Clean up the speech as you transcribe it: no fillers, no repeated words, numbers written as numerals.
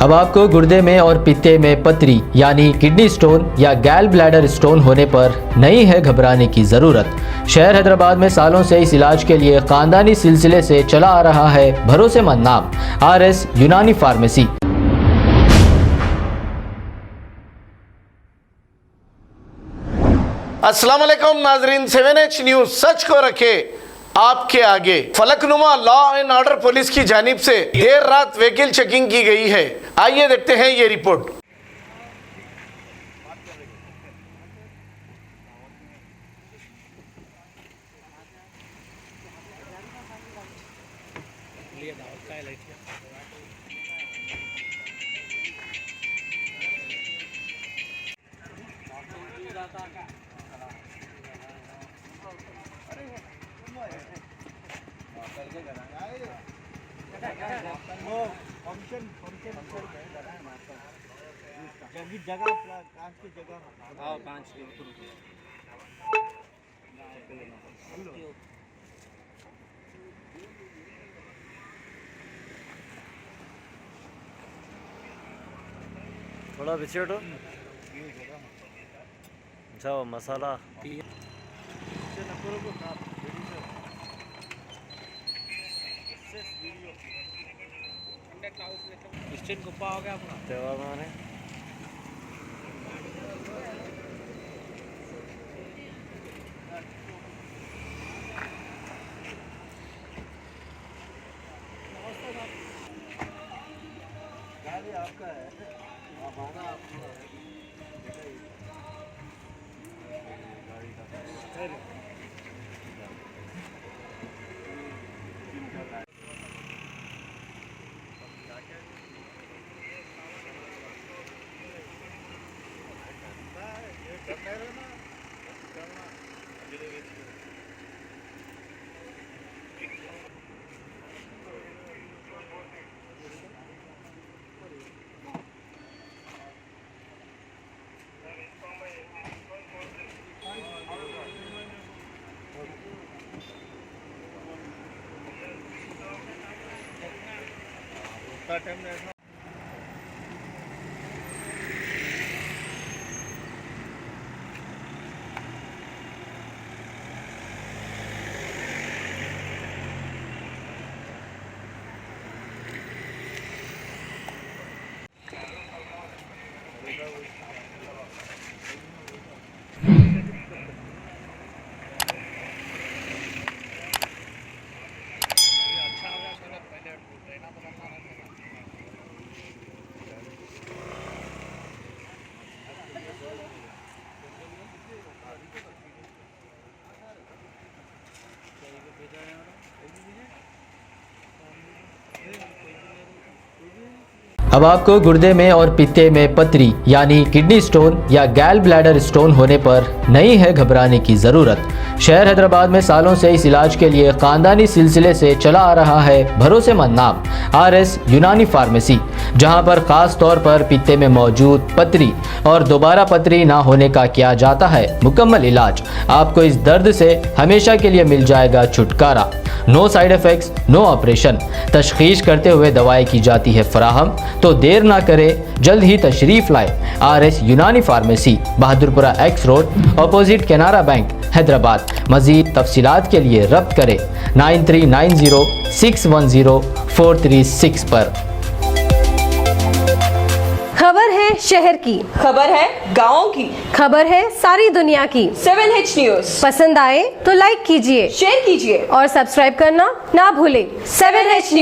अब आपको गुर्दे में और पित्ते में पथरी यानी किडनी स्टोन या गैल ब्लैडर स्टोन होने पर नहीं है घबराने की ज़रूरत। शहर हैदराबाद में सालों से इस इलाज के लिए खानदानी सिलसिले से चला आ रहा है भरोसेमंद नाम RS यूनानी फार्मेसी। अस्सलाम वालेकुम नाजरीन, 7H न्यूज सच को रखे आपके आगे। Falaknuma law and order police की जानिब से देर रात व्हीकल चेकिंग की गई है। आइए देखते हैं ये रिपोर्ट। थोड़ा पीछे हटो। अच्छा मसाला गुप्पा हो गया अपना तेवा माने। आपका है आप आना टाइम अब आपको गुर्दे में और पित्ते में पथरी यानी किडनी स्टोन या गैल ब्लैडर स्टोन होने पर नहीं है घबराने की ज़रूरत। शहर हैदराबाद में सालों से इस इलाज के लिए खानदानी सिलसिले से चला आ रहा है भरोसेमंद नाम RS यूनानी फार्मेसी, जहां पर खास तौर पर पित्ते में मौजूद पथरी और दोबारा पथरी ना होने का किया जाता है मुकम्मल इलाज। आपको इस दर्द से हमेशा के लिए मिल जाएगा छुटकारा। No side effects, no operation. तशखीस करते हुए दवाएं की जाती है फराहम। तो देर ना करें, जल्द ही तशरीफ लाए RS Unani pharmacy, Bahadurpura X road, opposite Canara bank, Hyderabad. मजीद तफसीलात के लिए रब्त करें 9390610436 पर। खबर है शहर की, खबर है गाँव की, खबर है सारी दुनिया की। 7H न्यूज पसंद आए तो लाइक कीजिए, शेयर कीजिए और सब्सक्राइब करना ना भूलें। 7H news.